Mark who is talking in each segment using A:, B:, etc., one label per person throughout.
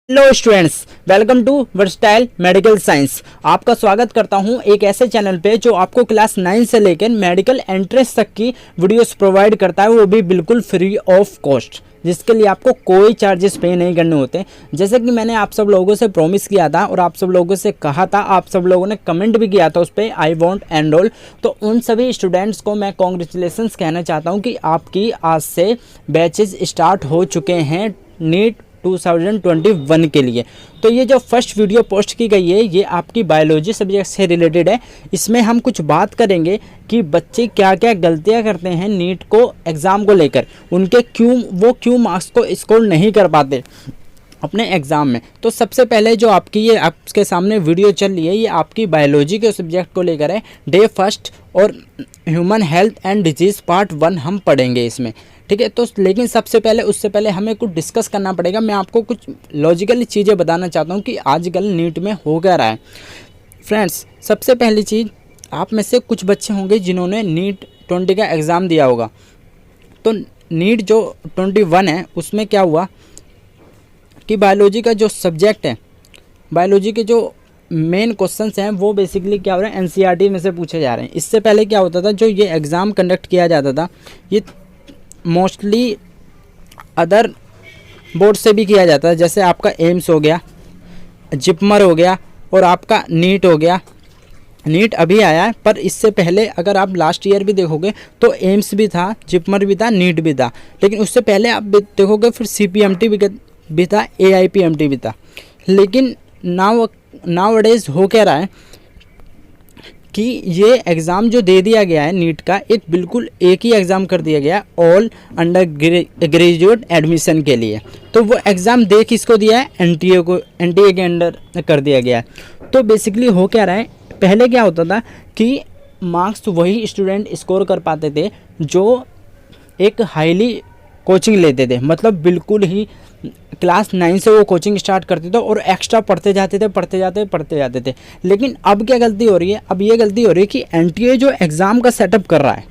A: Hello students, welcome to versatile medical science. आपका स्वागत करता हूं एक ऐसे चैनल पे जो आपको क्लास 9 से लेकर मेडिकल एंट्रेंस तक की वीडियोस प्रोवाइड करता है, वो भी बिल्कुल फ्री ऑफ कॉस्ट, जिसके लिए आपको कोई चार्जेस पे नहीं करने होते। जैसे कि मैंने आप सब लोगों से प्रॉमिस किया था और आप सब लोगों से कहा था, आप सब लोगों ने कमेंट भी किया था उस पर, आई वॉन्ट एनरोल। तो उन सभी स्टूडेंट्स को मैं कॉन्ग्रेचुलेसन्स कहना चाहता हूँ कि आपकी आज से बैचेज स्टार्ट हो चुके हैं नीट 2021 के लिए। तो ये जो फर्स्ट वीडियो पोस्ट की गई है ये आपकी बायोलॉजी सब्जेक्ट से रिलेटेड है। इसमें हम कुछ बात करेंगे कि बच्चे क्या क्या गलतियां करते हैं नीट को एग्ज़ाम को लेकर, उनके क्यों मार्क्स को स्कोर नहीं कर पाते अपने एग्ज़ाम में। तो सबसे पहले जो आपकी ये आपके सामने वीडियो चल रही है ये आपकी बायोलॉजी के सब्जेक्ट को लेकर है। डे फर्स्ट और human health and disease part 1 हम पढ़ेंगे इसमें, ठीक है। तो लेकिन सबसे पहले उससे पहले हमें कुछ डिस्कस करना पड़ेगा। मैं आपको कुछ लॉजिकल चीज़ें बताना चाहता हूँ कि आजकल नीट में हो क्या रहा है। फ्रेंड्स, सबसे पहली चीज़, आप में से कुछ बच्चे होंगे जिन्होंने नीट 20 का एग्ज़ाम दिया होगा। तो नीट जो 21 है उसमें क्या हुआ कि बायोलॉजी का जो सब्जेक्ट है, बायोलॉजी के जो मेन क्वेश्चंस हैं वो बेसिकली क्या हो रहे हैं, एनसीईआरटी में से पूछे जा रहे हैं। इससे पहले क्या होता था, जो ये एग्ज़ाम कंडक्ट किया जाता था ये मोस्टली अदर बोर्ड से भी किया जाता है। जैसे आपका एम्स हो गया, जिपमर हो गया और आपका नीट हो गया। नीट अभी आया है, पर इससे पहले अगर आप लास्ट ईयर भी देखोगे तो एम्स भी था, जिपमर भी था, नीट भी था। लेकिन उससे पहले आप देखोगे फिर सीपीएमटी भी था, एआईपीएमटी भी था। लेकिन नाउ डेज हो क्या रहा है कि ये एग्ज़ाम जो दे दिया गया है नीट का, बिल्कुल एक ही एग्ज़ाम कर दिया गया ऑल अंडर ग्रेजुएट एडमिशन के लिए। तो वो एग्ज़ाम दे किसको दिया है, एनटीए के अंडर कर दिया गया है। तो बेसिकली हो क्या रहा है, पहले क्या होता था कि मार्क्स वही स्टूडेंट स्कोर कर पाते थे जो एक हाईली कोचिंग लेते थे, मतलब बिल्कुल ही क्लास 9 से वो कोचिंग स्टार्ट करते थे और एक्स्ट्रा पढ़ते जाते थे। लेकिन अब क्या गलती हो रही है, अब ये गलती हो रही है कि एनटीए जो एग्ज़ाम का सेटअप कर रहा है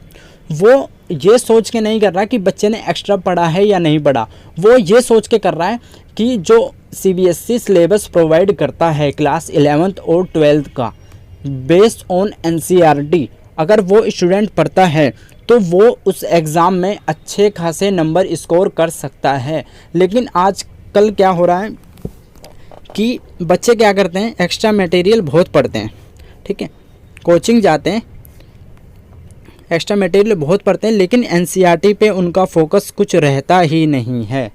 A: वो ये सोच के नहीं कर रहा कि बच्चे ने एक्स्ट्रा पढ़ा है या नहीं पढ़ा। वो ये सोच के कर रहा है कि जो सीबीएसई सिलेबस प्रोवाइड करता है क्लास 11th और 12th का बेस्ड ऑन एनसीईआरटी, अगर वो स्टूडेंट पढ़ता है तो वो उस एग्ज़ाम में अच्छे खासे नंबर स्कोर कर सकता है। लेकिन आजकल क्या हो रहा है कि बच्चे क्या करते हैं, एक्स्ट्रा मटेरियल बहुत पढ़ते हैं, ठीक है, कोचिंग जाते हैं, एक्स्ट्रा मटेरियल बहुत पढ़ते हैं, लेकिन एनसीईआरटी पे उनका फोकस कुछ रहता ही नहीं है।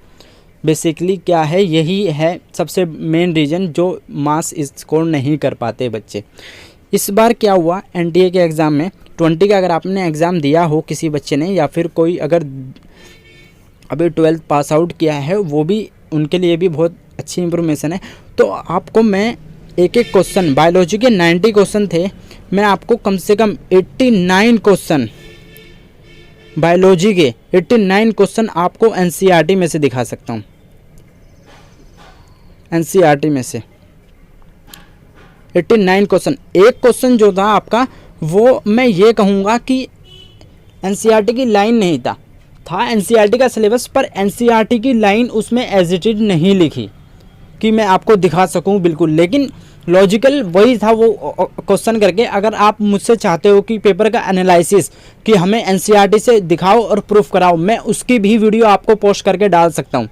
A: बेसिकली क्या है, यही है सबसे मेन रीज़न जो मार्क्स स्कोर नहीं कर पाते बच्चे। इस बार क्या हुआ, एनटीए के एग्ज़ाम में 20 का अगर आपने एग्ज़ाम दिया हो किसी बच्चे ने, या फिर कोई अगर अभी 12th पास आउट किया है, वो भी उनके लिए भी बहुत अच्छी इंफॉर्मेशन है। तो आपको मैं एक क्वेश्चन, बायोलॉजी के 90 क्वेश्चन थे, मैं आपको कम से कम 89 क्वेश्चन, बायोलॉजी के 89 क्वेश्चन आपको एनसीईआरटी में से दिखा सकता हूँ। एनसीईआरटी में से 89 क्वेश्चन, एक क्वेश्चन जो था आपका वो मैं ये कहूँगा कि एनसीईआरटी की लाइन नहीं था एनसीईआरटी का सिलेबस, पर एनसीईआरटी की लाइन उसमें एज इट इज नहीं लिखी कि मैं आपको दिखा सकूं बिल्कुल। लेकिन लॉजिकल वही था वो क्वेश्चन करके। अगर आप मुझसे चाहते हो कि पेपर का एनालिसिस कि हमें एनसीईआरटी से दिखाओ और प्रूफ कराओ, मैं उसकी भी वीडियो आपको पोस्ट करके डाल सकता हूँ।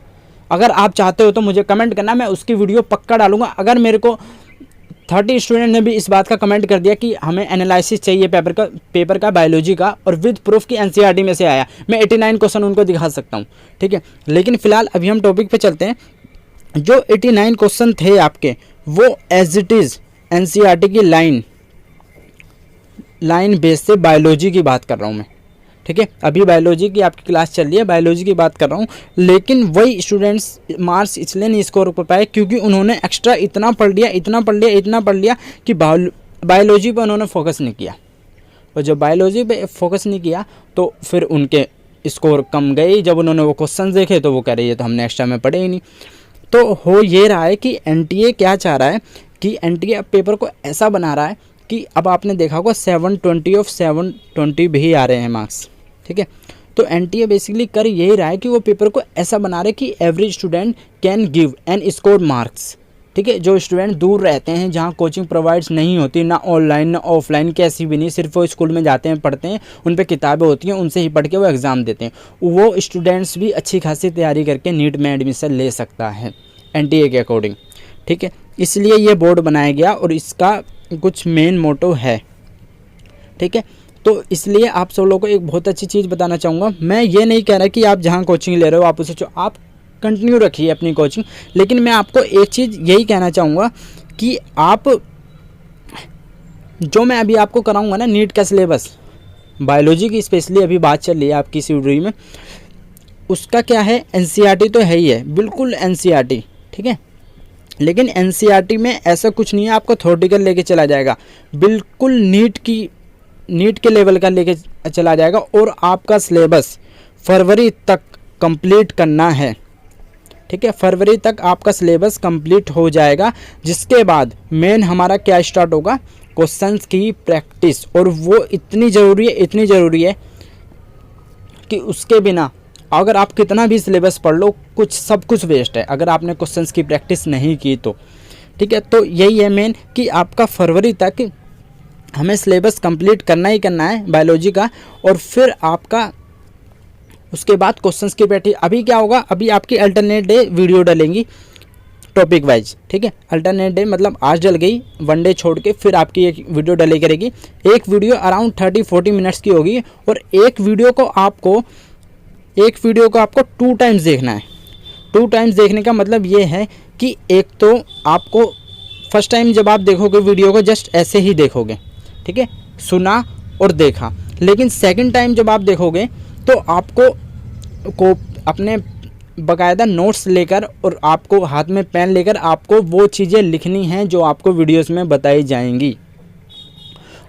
A: अगर आप चाहते हो तो मुझे कमेंट करना, मैं उसकी वीडियो पक्का डालूंगा। अगर मेरे को 30 स्टूडेंट ने भी इस बात का कमेंट कर दिया कि हमें एनालिसिस चाहिए पेपर का बायोलॉजी का और विद प्रूफ की एनसीईआरटी में से आया, मैं 89 क्वेश्चन उनको दिखा सकता हूँ, ठीक है। लेकिन फिलहाल अभी हम टॉपिक पे चलते हैं। जो 89 क्वेश्चन थे आपके वो एज इट इज़ एनसीईआरटी की लाइन बेस से बायोलॉजी की बात कर रहा हूँ मैं, ठीक है। अभी बायोलॉजी की आपकी क्लास चल रही है, बायोलॉजी की बात कर रहा हूँ। लेकिन वही स्टूडेंट्स मार्क्स इसलिए नहीं स्कोर कर पाए क्योंकि उन्होंने एक्स्ट्रा इतना पढ़ लिया कि बायोलॉजी पर उन्होंने फोकस नहीं किया। और जब बायोलॉजी पे फोकस नहीं किया तो फिर उनके स्कोर कम गए। जब उन्होंने वो क्वेश्चन देखे तो वो कह रहे ये तो हमने एक्स्ट्रा में पढ़े ही नहीं। तो हो ये रहा है कि एनटीए क्या चाह रहा है कि एनटीए अब पेपर को ऐसा बना रहा है कि अब आपने देखा होगा 720 ऑफ 720 भी आ रहे हैं मार्क्स, ठीक है। तो एनटीए बेसिकली कर यही रहा है कि वो पेपर को ऐसा बना रहे कि every student can give and score marks. ठीक है, जो स्टूडेंट दूर रहते हैं, जहाँ कोचिंग प्रोवाइड्स नहीं होती, ना ऑनलाइन ना ऑफलाइन, कैसी भी नहीं, सिर्फ वो स्कूल में जाते हैं, पढ़ते हैं, उन पे किताबें होती हैं, उनसे ही पढ़ के वो एग्ज़ाम देते हैं, वो स्टूडेंट्स भी अच्छी खासी तैयारी करके नीट में एडमिशन ले सकता है एनटीए के अकॉर्डिंग। ठीक है, इसलिए ये बोर्ड बनाया गया और इसका कुछ मेन मोटो है। ठीक है, तो इसलिए आप सब लोगों को एक बहुत अच्छी चीज़ बताना चाहूँगा। मैं ये नहीं कह रहा कि आप जहाँ कोचिंग ले रहे हो आप उसे आप कंटिन्यू रखिए अपनी कोचिंग, लेकिन मैं आपको एक चीज़ यही कहना चाहूँगा कि आप जो मैं अभी आपको कराऊँगा ना नीट का सिलेबस, बायोलॉजी की स्पेशली अभी बात चल रही है आपकी इस वीडियो में, उसका क्या है, एनसीईआरटी तो है ही है, बिल्कुल एनसीईआरटी। ठीक है, लेकिन एनसीईआरटी में ऐसा कुछ नहीं है आपको थ्योरेटिकल लेके चला जाएगा, बिल्कुल नीट के लेवल का लेके चला जाएगा। और आपका सिलेबस फरवरी तक कंप्लीट करना है। ठीक है, फरवरी तक आपका सिलेबस कंप्लीट हो जाएगा, जिसके बाद मेन हमारा क्या स्टार्ट होगा, क्वेश्चंस की प्रैक्टिस। और वो इतनी ज़रूरी है कि उसके बिना अगर आप कितना भी सिलेबस पढ़ लो, सब कुछ वेस्ट है अगर आपने क्वेश्चंस की प्रैक्टिस नहीं की तो। ठीक है, तो यही है मेन कि आपका फरवरी तक हमें सिलेबस कंप्लीट करना ही करना है बायोलॉजी का, और फिर आपका उसके बाद क्वेश्चंस की प्रैक्टिस। अभी क्या होगा, अभी आपकी अल्टरनेट डे वीडियो डलेंगी टॉपिक वाइज। ठीक है, अल्टरनेट डे मतलब आज डल गई, वन डे छोड़ के फिर आपकी एक वीडियो डले करेगी। एक वीडियो अराउंड 30-40 मिनट्स की होगी, और एक वीडियो को आपको 2 टाइम्स देखना है। 2 टाइम्स देखने का मतलब ये है कि एक तो आपको फर्स्ट टाइम जब आप देखोगे वीडियो को जस्ट ऐसे ही देखोगे, ठीक है, सुना और देखा। लेकिन सेकंड टाइम जब आप देखोगे तो आपको अपने बाकायदा नोट्स लेकर और आपको हाथ में पेन लेकर आपको वो चीज़ें लिखनी हैं जो आपको वीडियोस में बताई जाएंगी।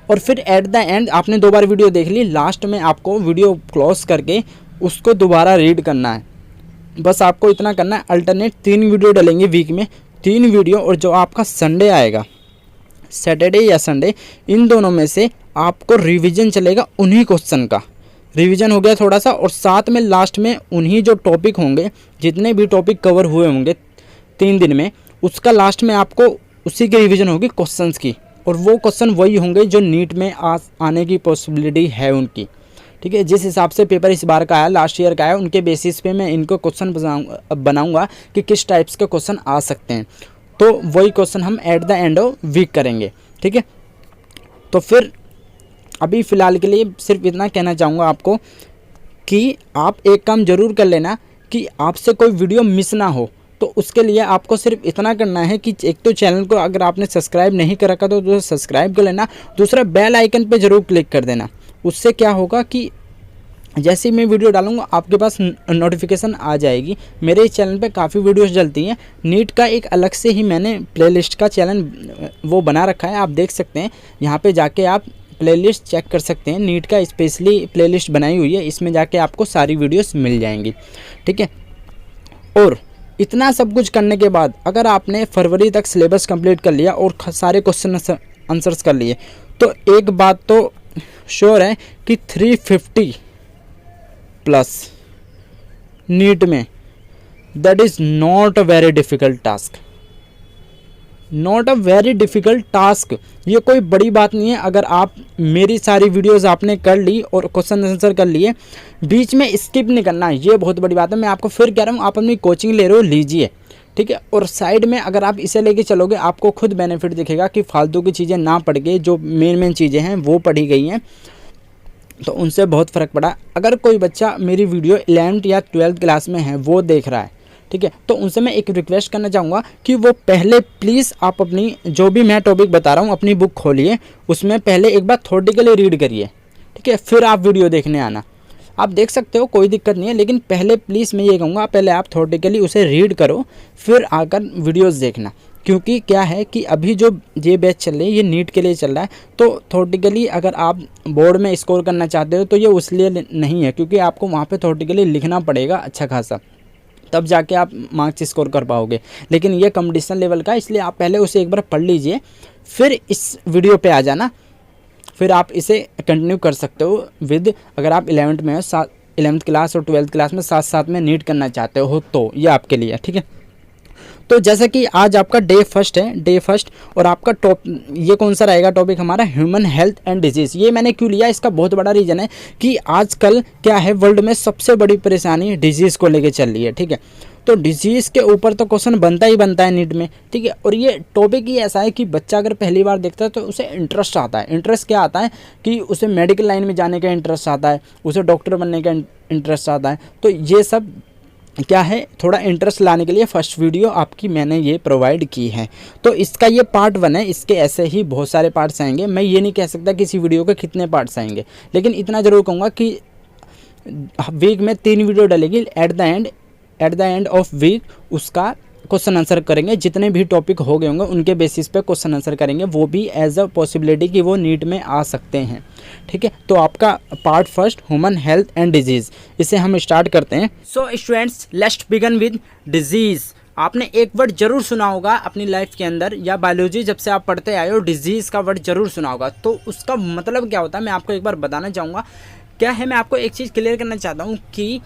A: और फिर एट द एंड आपने 2 बार वीडियो देख ली, लास्ट में आपको वीडियो क्लोज करके उसको दोबारा रीड करना है। बस आपको इतना करना है। अल्टरनेट 3 वीडियो डलेंगे वीक में, 3 वीडियो, और जो आपका संडे आएगा, सैटरडे या संडे, इन दोनों में से आपको रिवीजन चलेगा उन्हीं क्वेश्चन का। रिवीजन हो गया थोड़ा सा, और साथ में लास्ट में उन्हीं जो टॉपिक होंगे, जितने भी टॉपिक कवर हुए होंगे 3 दिन में, उसका लास्ट में आपको उसी की रिवीजन होगी क्वेश्चंस की। और वो क्वेश्चन वही होंगे जो नीट में आने की पॉसिबिलिटी है उनकी। ठीक है, जिस हिसाब से पेपर इस बार का आया, लास्ट ईयर का आया, उनके बेसिस पे मैं इनको क्वेश्चन बनाऊंगा कि किस टाइप्स के क्वेश्चन आ सकते हैं। तो वही क्वेश्चन हम at the end of week करेंगे। ठीक है, तो फिर अभी फ़िलहाल के लिए सिर्फ इतना कहना चाहूँगा आपको कि आप एक काम ज़रूर कर लेना कि आपसे कोई वीडियो मिस ना हो। तो उसके लिए आपको सिर्फ इतना करना है कि एक तो चैनल को अगर आपने सब्सक्राइब नहीं कर रखा तो सब्सक्राइब कर लेना, दूसरा बेल आइकन पे ज़रूर क्लिक कर देना। उससे क्या होगा कि जैसे ही मैं वीडियो डालूंगा आपके पास नोटिफिकेशन आ जाएगी। मेरे इस चैनल पे काफ़ी वीडियोस डलती हैं। नीट का एक अलग से ही मैंने प्लेलिस्ट का चैनल वो बना रखा है, आप देख सकते हैं। यहाँ पे जाके आप प्लेलिस्ट चेक कर सकते हैं। नीट का स्पेशली प्लेलिस्ट बनाई हुई है, इसमें जाके आपको सारी वीडियोस मिल जाएंगी। ठीक है, और इतना सब कुछ करने के बाद अगर आपने फरवरी तक सिलेबस कंप्लीट कर लिया और सारे क्वेश्चन आंसर्स कर लिए, तो एक बात तो श्योर है कि 350 प्लस नीट में that is not a very difficult task, not a very difficult task. ये कोई बड़ी बात नहीं है। अगर आप मेरी सारी वीडियोस आपने कर ली और क्वेश्चन आंसर कर लिए, बीच में स्किप नहीं करना, ये बहुत बड़ी बात है। मैं आपको फिर कह रहा हूँ, आप अपनी कोचिंग ले रहे हो, लीजिए। ठीक है, और साइड में अगर आप इसे लेके चलोगे आपको खुद बेनिफिट दिखेगा कि फालतू की चीज़ें ना पढ़ के जो मेन चीज़ें हैं वो पढ़ी गई हैं, तो उनसे बहुत फ़र्क पड़ा। अगर कोई बच्चा मेरी वीडियो 11th या 12th क्लास में है वो देख रहा है, ठीक है, तो उनसे मैं एक रिक्वेस्ट करना चाहूँगा कि वो पहले प्लीज़ आप अपनी जो भी मैं टॉपिक बता रहा हूँ अपनी बुक खोलिए, उसमें पहले एक बार थ्योरेटिकली रीड करिए। ठीक है, फिर आप वीडियो देखने आना। आप देख सकते हो, कोई दिक्कत नहीं है, लेकिन पहले प्लीज़ मैं ये कहूँगा पहले आप थ्योरेटिकली उसे रीड करो, फिर आकर वीडियोज़ देखना। क्योंकि क्या है कि अभी जो ये बैच चल रही है ये नीट के लिए चल रहा है, तो थ्योरेटिकली अगर आप बोर्ड में स्कोर करना चाहते हो तो ये उसलिए नहीं है, क्योंकि आपको वहाँ पे थ्योरेटिकली लिखना पड़ेगा अच्छा खासा, तब जाके आप मार्क्स स्कोर कर पाओगे। लेकिन ये कंपटीशन लेवल का, इसलिए आप पहले उसे एक बार पढ़ लीजिए, फिर इस वीडियो पे आ जाना, फिर आप इसे कंटिन्यू कर सकते हो विद, अगर आप 11th में हो 11th क्लास और 12th क्लास में साथ साथ में नीट करना चाहते हो तो ये आपके लिए, ठीक है। तो जैसा कि आज आपका डे फर्स्ट और आपका ये कौन सा रहेगा टॉपिक हमारा, ह्यूमन हेल्थ एंड डिजीज़। ये मैंने क्यों लिया, इसका बहुत बड़ा रीज़न है कि आजकल क्या है, वर्ल्ड में सबसे बड़ी परेशानी डिजीज़ को लेके चल रही है, ठीक है। तो डिजीज़ के ऊपर तो क्वेश्चन बनता ही बनता है नीट में, ठीक है। और ये टॉपिक ही ऐसा है कि बच्चा अगर पहली बार देखता है तो उसे इंटरेस्ट आता है। इंटरेस्ट क्या आता है कि उसे मेडिकल लाइन में जाने का इंटरेस्ट आता है, उसे डॉक्टर बनने का इंटरेस्ट आता है। तो ये सब क्या है, थोड़ा इंटरेस्ट लाने के लिए फर्स्ट वीडियो आपकी मैंने ये प्रोवाइड की है। तो इसका ये पार्ट 1 है, इसके ऐसे ही बहुत सारे पार्ट्स आएंगे। मैं ये नहीं कह सकता किसी वीडियो के कितने पार्ट्स आएंगे, लेकिन इतना ज़रूर कहूँगा कि वीक में 3 वीडियो डलेगी। At the end of week उसका क्वेश्चन आंसर करेंगे। जितने भी टॉपिक हो गए होंगे उनके बेसिस पे क्वेश्चन आंसर करेंगे, वो भी एज अ पॉसिबिलिटी कि वो नीट में आ सकते हैं, ठीक है। तो आपका part first human health and disease, इसे हम स्टार्ट करते हैं। So students, let's begin with disease. आपने एक वर्ड जरूर सुना होगा अपनी लाइफ के अंदर, या बायोलॉजी जब से आप पढ़ते आए हो डिजीज़ का वर्ड जरूर सुना होगा। तो उसका मतलब क्या होता है मैं आपको एक बार बताना चाहूँगा। क्या है, मैं आपको एक चीज़ क्लियर करना चाहता हूँ कि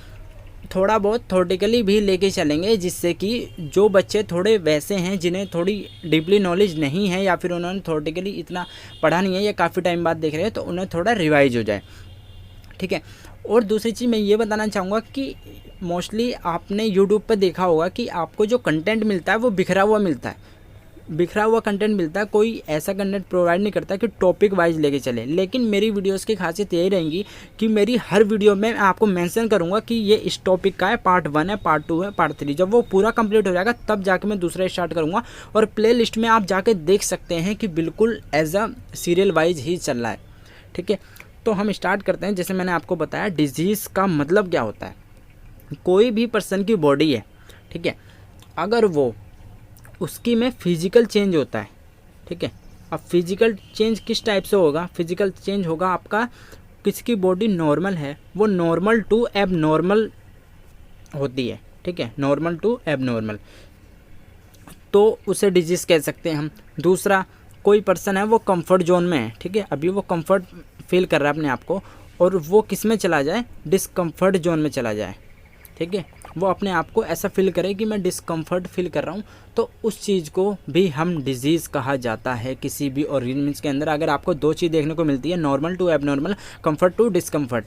A: थोड़ा बहुत थ्योरेटिकली भी लेके चलेंगे, जिससे कि जो बच्चे थोड़े वैसे हैं जिन्हें थोड़ी डीपली नॉलेज नहीं है या फिर उन्होंने थ्योरेटिकली इतना पढ़ा नहीं है या काफ़ी टाइम बाद देख रहे हैं, तो उन्हें थोड़ा रिवाइज हो जाए, ठीक है। और दूसरी चीज़ मैं ये बताना चाहूँगा कि मोस्टली आपने यूट्यूब पर देखा होगा कि आपको जो कंटेंट मिलता है वो बिखरा हुआ कंटेंट मिलता है। कोई ऐसा कंटेंट प्रोवाइड नहीं करता कि टॉपिक वाइज लेके चले। लेकिन मेरी वीडियोस की खासियत यही रहेंगी कि मेरी हर वीडियो में मैं आपको मेंशन करूंगा कि ये इस टॉपिक का है, पार्ट 1 है, पार्ट 2 है, पार्ट 3। जब वो पूरा कंप्लीट हो जाएगा तब जाके मैं दूसरा स्टार्ट करूंगा। और प्ले लिस्ट में आप जाके देख सकते हैं कि बिल्कुल एज अ सीरियल वाइज ही चल रहा है, ठीक है। तो हम स्टार्ट करते हैं। जैसे मैंने आपको बताया डिजीज़ का मतलब क्या होता है। कोई भी पर्सन की बॉडी है, ठीक है, अगर वो उसकी में फिजिकल चेंज होता है, ठीक है। अब फिजिकल चेंज किस टाइप से होगा, फिजिकल चेंज होगा आपका, किसकी बॉडी नॉर्मल है वो नॉर्मल टू एब नॉर्मल होती है, ठीक है, नॉर्मल टू एब नॉर्मल, तो उसे डिजीज़ कह सकते हैं हम। दूसरा, कोई पर्सन है वो कंफर्ट जोन में है, ठीक है, अभी वो कंफर्ट फील कर रहा है अपने आप को, और वो किस में चला जाए, डिस्कम्फर्ट जोन में चला जाए, ठीक है, वो अपने आप को ऐसा फील करे कि मैं डिस्कम्फर्ट फील कर रहा हूँ, तो उस चीज़ को भी हम डिजीज़ कहा जाता है। किसी भी ऑर्गेनिज्म के अंदर अगर आपको 2 चीज़ देखने को मिलती है, normal to abnormal, comfort to discomfort,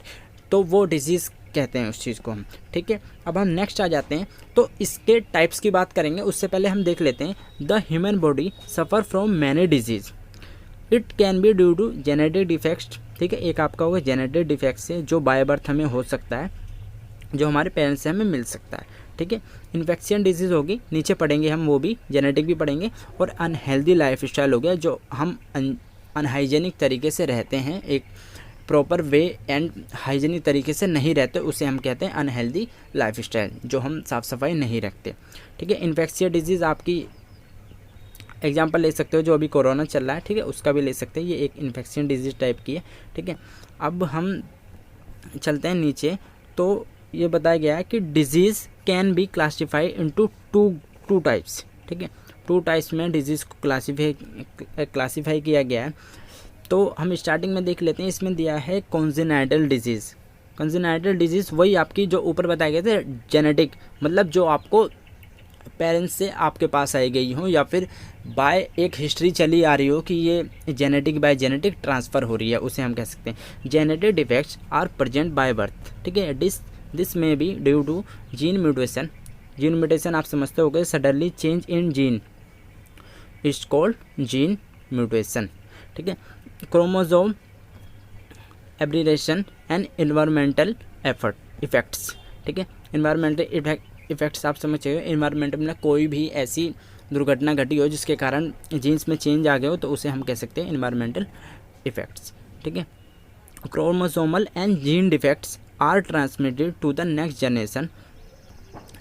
A: तो वो डिजीज़ कहते हैं उस चीज़ को हम, ठीक है। अब हम नेक्स्ट आ जाते हैं, तो इसके टाइप्स की बात करेंगे। उससे पहले हम देख लेते हैं the human body suffer from many disease, it can be due to genetic defects, ठीक है। एक आपका होगा जेनेटिक डिफेक्ट से, जो बाय बर्थ हमें हो सकता है, जो हमारे पेरेंट्स से हमें मिल सकता है, ठीक है। इन्फेक्शन डिजीज़ होगी, नीचे पढ़ेंगे हम, वो भी जेनेटिक भी पढ़ेंगे। और अनहेल्दी लाइफ स्टाइल हो गया, जो हम अनहाइजेनिक तरीके से रहते हैं, एक प्रॉपर वे एंड हाइजेनिक तरीके से नहीं रहते, उसे हम कहते हैं अनहेल्दी लाइफ स्टाइल, जो हम साफ़ सफाई नहीं रखते, ठीक है। इन्फेक्शियस डिजीज़ आपकी एग्जाम्पल ले सकते हो, जो अभी कोरोना चल रहा है, ठीक है, उसका भी ले सकते हैं, ये एक इन्फेक्शन डिजीज़ टाइप की है, ठीक है। अब हम चलते हैं नीचे, तो ये बताया गया है कि disease can be classify into two types, ठीक है। 2 टाइप्स में डिजीज़ को क्लासीफाई किया गया है। तो हम स्टार्टिंग में देख लेते हैं, इसमें दिया है कॉन्जेनाइटल डिजीज़। कॉन्जेनाइटल डिजीज़ वही आपकी जो ऊपर बताए गए थे, जेनेटिक, मतलब जो आपको पेरेंट्स से आपके पास आई गई हो, या फिर बाय एक हिस्ट्री चली आ रही हो कि ये जेनेटिक बाय जेनेटिक ट्रांसफ़र हो रही है, उसे हम कह सकते हैं। Genetic defects are present by birth, ठीक है। This may be due to gene mutation. Gene mutation आप समझते हो गए, suddenly change in gene is called gene mutation, ठीक है। Chromosome aberration and environmental effects, ठीक है। इन्वायरमेंटल इफेक्ट्स आप समझ चाहिए, इन्वायरमेंट में कोई भी ऐसी दुर्घटना घटी हो जिसके कारण जीन्स में चेंज आ गए हो, तो उसे हम कह सकते हैं इन्वायरमेंटल इफेक्ट्स, ठीक है। Chromosomal and gene defects are transmitted to the next generation,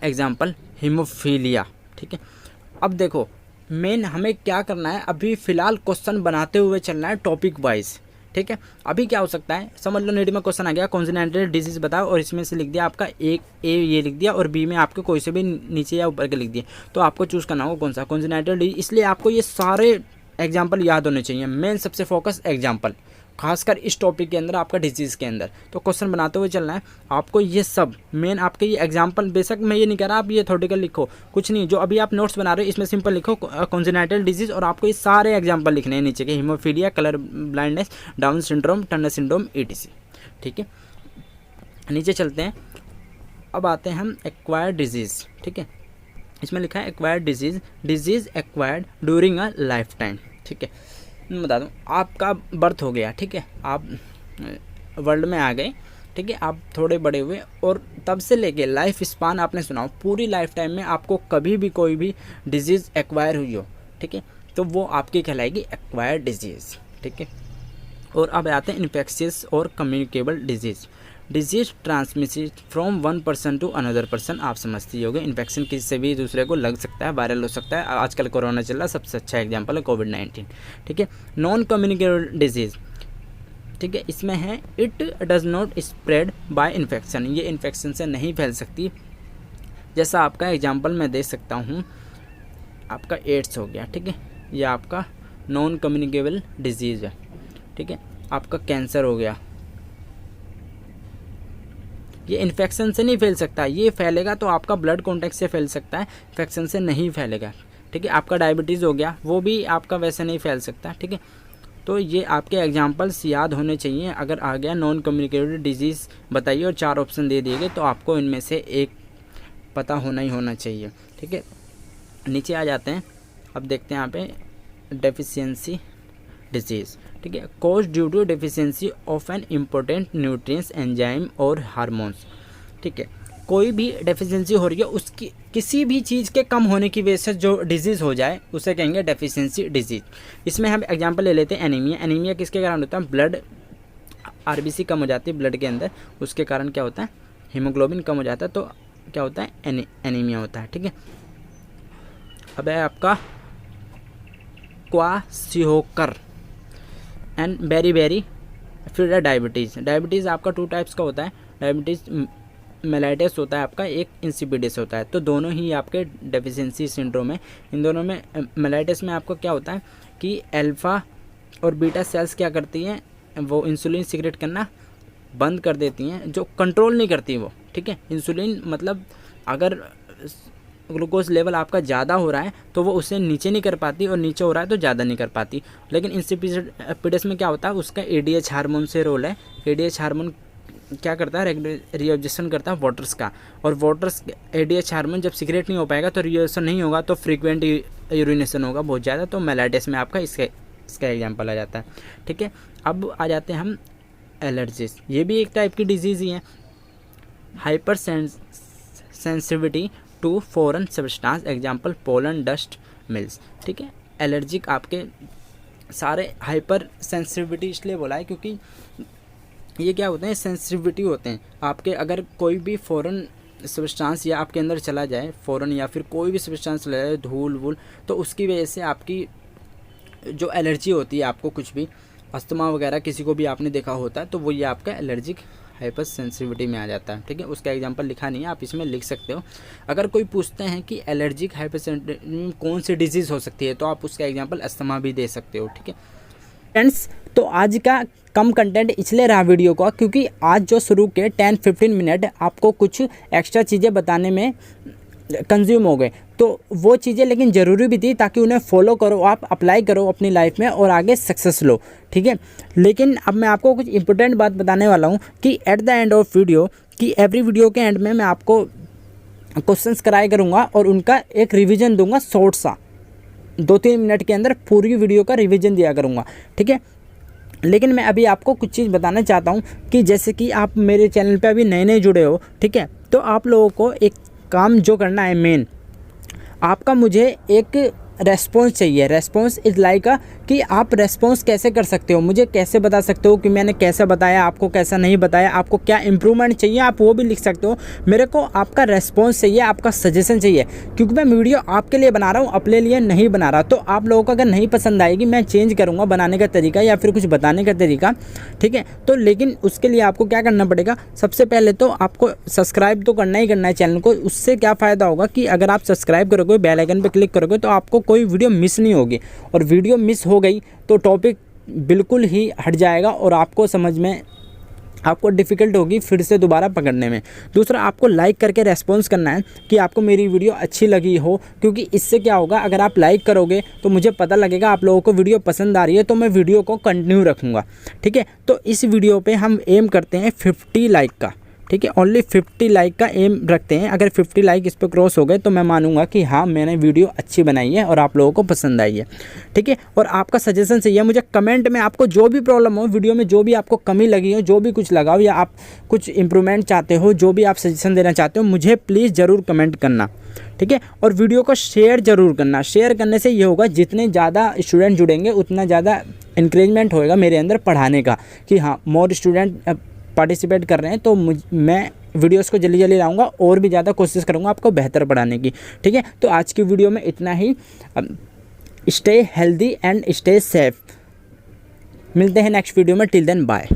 A: example haemophilia, ठीक है। अब देखो मेन हमें क्या करना है, अभी फ़िलहाल क्वेश्चन बनाते हुए चलना है टॉपिक वाइज, ठीक है। अभी क्या हो सकता है, समझ लो नीट में क्वेश्चन आ गया कॉन्जेनाइटल डिजीज़ बताओ, और इसमें से लिख दिया आपका एक ए ये लिख दिया, और बी में आपको कोई से भी नीचे या ऊपर के लिख दिए, तो आपको चूज़ करना होगा कौन सा कॉन्जेनाइटल डिजीज़। इसलिए आपको ये सारे एग्जाम्पल याद होने चाहिए। मेन सबसे फोकस एग्जाम्पल, खासकर इस टॉपिक के अंदर आपका डिजीज़ के अंदर। तो क्वेश्चन बनाते हुए चलना है आपको। ये सब मेन आपके ये एग्जांपल, बेशक मैं ये नहीं कह रहा आप ये थ्योरेटिकल लिखो, कुछ नहीं, जो अभी आप नोट्स बना रहे हो इसमें सिंपल लिखो कॉन्जेनाइटल डिजीज़, और आपको ये सारे एग्जाम्पल लिखने हैं नीचे के, haemophilia, colour blindness, down syndrome, Turner syndrome, ETC। ठीक है, नीचे चलते हैं। अब आते हैं हम एक्वायर्ड डिजीज़। ठीक है, इसमें लिखा है acquired disease acquired during a life time. ठीक है, मैं बता दूं, आपका बर्थ हो गया, ठीक है, आप वर्ल्ड में आ गए, ठीक है, आप थोड़े बड़े हुए और तब से लेके लाइफ स्पान आपने सुनाओ, पूरी लाइफ टाइम में आपको कभी भी कोई भी डिजीज़ एक्वायर हुई हो, ठीक है, तो वो आपकी कहलाएगी एक्वायर्ड डिजीज़। ठीक है, और अब आते हैं इन्फेक्शियस और communicable disease transmitted from one person to another person. आप समझती होगे, इन्फेक्शन किसी से भी दूसरे को लग सकता है, वायरल हो सकता है। आजकल कोरोना चल रहा है, सबसे अच्छा एग्जांपल है कोविड-19। ठीक है, नॉन कम्युनिकेबल डिजीज़, ठीक है, इसमें है it does not spread by infection, ये इन्फेक्शन से नहीं फैल सकती। जैसा आपका एग्जांपल मैं दे सकता हूँ, आपका एड्स हो गया, ठीक है, ये आपका नॉन कम्युनिकेबल डिजीज़ है। ठीक है, आपका कैंसर हो गया, ये इन्फेक्शन से नहीं फैल सकता, ये फैलेगा तो आपका ब्लड कॉन्टैक्ट से फैल सकता है, इन्फेक्शन से नहीं फैलेगा। ठीक है, आपका डायबिटीज़ हो गया, वो भी आपका वैसे नहीं फैल सकता। ठीक है, तो ये आपके एग्जांपल्स याद होने चाहिए। अगर आ गया नॉन कम्युनिकेबल डिजीज़ बताइए और 4 ऑप्शन दे दिए गए, तो आपको इनमें से एक पता होना ही होना चाहिए। ठीक है, नीचे आ जाते हैं। अब देखते हैं यहाँ पे डेफिशिएंसी डिजीज़। ठीक है, cause due to deficiency of an important nutrients, enzyme और हार्मोन्स। ठीक है, कोई भी डेफिशिएंसी हो रही है, उसकी किसी भी चीज़ के कम होने की वजह से जो डिजीज़ हो जाए उसे कहेंगे डेफिशिएंसी डिजीज़। इसमें हम एग्जांपल ले लेते हैं एनीमिया। एनीमिया किसके कारण होता है? ब्लड RBC कम हो जाती है ब्लड के अंदर, उसके कारण क्या होता है? हीमोग्लोबिन कम हो जाता है, तो क्या होता है? एनीमिया होता है। ठीक है, अब है आपका क्वाशियोकर एंड बेरी फिर है डायबिटीज़। डायबिटीज़ आपका 2 टाइप्स का होता है, डायबिटीज़ मेलाइटस होता है आपका, एक इंसिपिडस होता है, तो दोनों ही आपके डेफिशिएंसी सिंड्रोम है। इन दोनों में मेलाइटस में आपको क्या होता है कि अल्फ़ा और बीटा सेल्स क्या करती हैं, वो इंसुलिन सीक्रेट करना बंद कर देती हैं, जो कंट्रोल नहीं करती वो। ठीक है, इंसुलिन मतलब अगर ग्लूकोज लेवल आपका ज़्यादा हो रहा है तो वो उसे नीचे नहीं कर पाती, और नीचे हो रहा है तो ज़्यादा नहीं कर पाती। लेकिन इंसिपिडस में क्या होता है, उसका ADH हार्मोन से रोल है। ADH हार्मोन क्या करता है? रिएब्जॉर्प्शन करता है वाटर्स का, और वाटर्स ADH हार्मोन जब सीक्रेट नहीं हो पाएगा तो रिएब्जॉर्प्शन नहीं होगा, तो फ्रीक्वेंट यूरिनेशन होगा बहुत ज़्यादा, तो मेलाइटिस में आपका इसका एग्जाम्पल आ जाता है। ठीक है, अब आ जाते हैं हम एलर्जीज। ये भी एक टाइप की डिजीज़ ही है। Hypersensitivity to foreign substance, example pollen, dust, mills. ठीक है, एलर्जिक आपके सारे हाइपर सेंसिटिविटी इसलिए बोला है क्योंकि ये क्या होते हैं? सेंसिटिविटी होते हैं आपके। अगर कोई भी फॉरेन सब्सटेंस या आपके अंदर चला जाए, फॉरेन या फिर कोई भी सब्सटेंस चला जाए, धूल वूल, तो उसकी वजह से आपकी जो एलर्जी होती है, आपको कुछ भी अस्थमा वगैरह किसी को भी आपने देखा होता है, तो वो ये आपका एलर्जिक हाइपर सेंसिटिविटी में आ जाता है। ठीक है, उसका एग्जांपल लिखा नहीं है, आप इसमें लिख सकते हो। अगर कोई पूछते हैं कि एलर्जिक हाइपर सेंसिटिविटी में कौन सी डिजीज़ हो सकती है, तो आप उसका एग्जांपल अस्थमा भी दे सकते हो। ठीक है फ्रेंड्स, तो आज का कम कंटेंट इसलिए रहा वीडियो का क्योंकि आज जो शुरू के 10-15 मिनट आपको कुछ एक्स्ट्रा चीज़ें बताने में कंज्यूम हो गए, तो वो चीज़ें लेकिन ज़रूरी भी थी ताकि उन्हें फॉलो करो, आप अप्लाई करो अपनी लाइफ में और आगे सक्सेस लो। ठीक है, लेकिन अब मैं आपको कुछ इंपॉर्टेंट बात बताने वाला हूँ कि eight the end of video, कि एवरी वीडियो के एंड में मैं आपको क्वेश्चंस कराया करूँगा और उनका एक रिविज़न दूंगा, शॉर्ट सा 2-3 मिनट के अंदर पूरी वीडियो का रिवीजन दिया करूँगा। ठीक है, लेकिन मैं अभी आपको कुछ चीज़ बताना चाहता हूँ कि जैसे कि आप मेरे चैनल पे अभी नए जुड़े हो, ठीक है, तो आप लोगों को एक काम जो करना है, मेन आपका मुझे एक रेस्पॉन्स चाहिए। रेस्पॉन्स इज़ लाइक कि आप रेस्पॉन्स कैसे कर सकते हो, मुझे कैसे बता सकते हो कि मैंने कैसे बताया, आपको कैसा नहीं बताया, आपको क्या इंप्रूवमेंट चाहिए, आप वो भी लिख सकते हो। मेरे को आपका रेस्पॉन्स चाहिए, आपका सजेशन चाहिए, क्योंकि मैं वीडियो आपके लिए बना रहा हूँ, अपने लिए नहीं बना रहा। तो आप लोगों को अगर नहीं पसंद आएगी, मैं चेंज करूँगा बनाने का तरीका या फिर कुछ बताने का तरीका। ठीक है, तो लेकिन उसके लिए आपको क्या करना पड़ेगा? सबसे पहले तो आपको सब्सक्राइब तो करना ही करना है चैनल को। उससे क्या फ़ायदा होगा कि अगर आप सब्सक्राइब करोगे, बेल आइकन पर क्लिक करोगे, तो आपको कोई वीडियो मिस नहीं होगी, और वीडियो मिस हो गई तो टॉपिक बिल्कुल ही हट जाएगा और आपको समझ में आपको डिफ़िकल्ट होगी फिर से दोबारा पकड़ने में। दूसरा, आपको लाइक करके रेस्पॉन्स करना है कि आपको मेरी वीडियो अच्छी लगी हो, क्योंकि इससे क्या होगा, अगर आप लाइक करोगे तो मुझे पता लगेगा आप लोगों को वीडियो पसंद आ रही है, तो मैं वीडियो को कंटिन्यू रखूँगा। ठीक है, तो इस वीडियो पे हम एम करते हैं 50 लाइक का। ठीक है, ओनली 50 लाइक का एम रखते हैं। अगर 50 लाइक इस पर क्रॉस हो गए तो मैं मानूंगा कि हाँ, मैंने वीडियो अच्छी बनाई है और आप लोगों को पसंद आई है। ठीक है, और आपका सजेशन चाहिए मुझे कमेंट में, आपको जो भी प्रॉब्लम हो वीडियो में, जो भी आपको कमी लगी हो, जो भी कुछ लगा हो, या आप कुछ इंप्रूवमेंट चाहते हो, जो भी आप सजेशन देना चाहते हो, मुझे प्लीज़ ज़रूर कमेंट करना। ठीक है, और वीडियो को शेयर ज़रूर करना। शेयर करने से ये होगा, जितने ज़्यादा स्टूडेंट जुड़ेंगे उतना ज़्यादा इंकरेजमेंट होएगा मेरे अंदर पढ़ाने का, कि हाँ मोर स्टूडेंट पार्टिसिपेट कर रहे हैं, तो मैं वीडियोस को जल्दी जल्दी लाऊंगा और भी ज़्यादा कोशिश करूंगा आपको बेहतर पढ़ाने की। ठीक है, तो आज की वीडियो में इतना ही। Stay healthy and stay safe. मिलते हैं नेक्स्ट वीडियो में। Till then bye.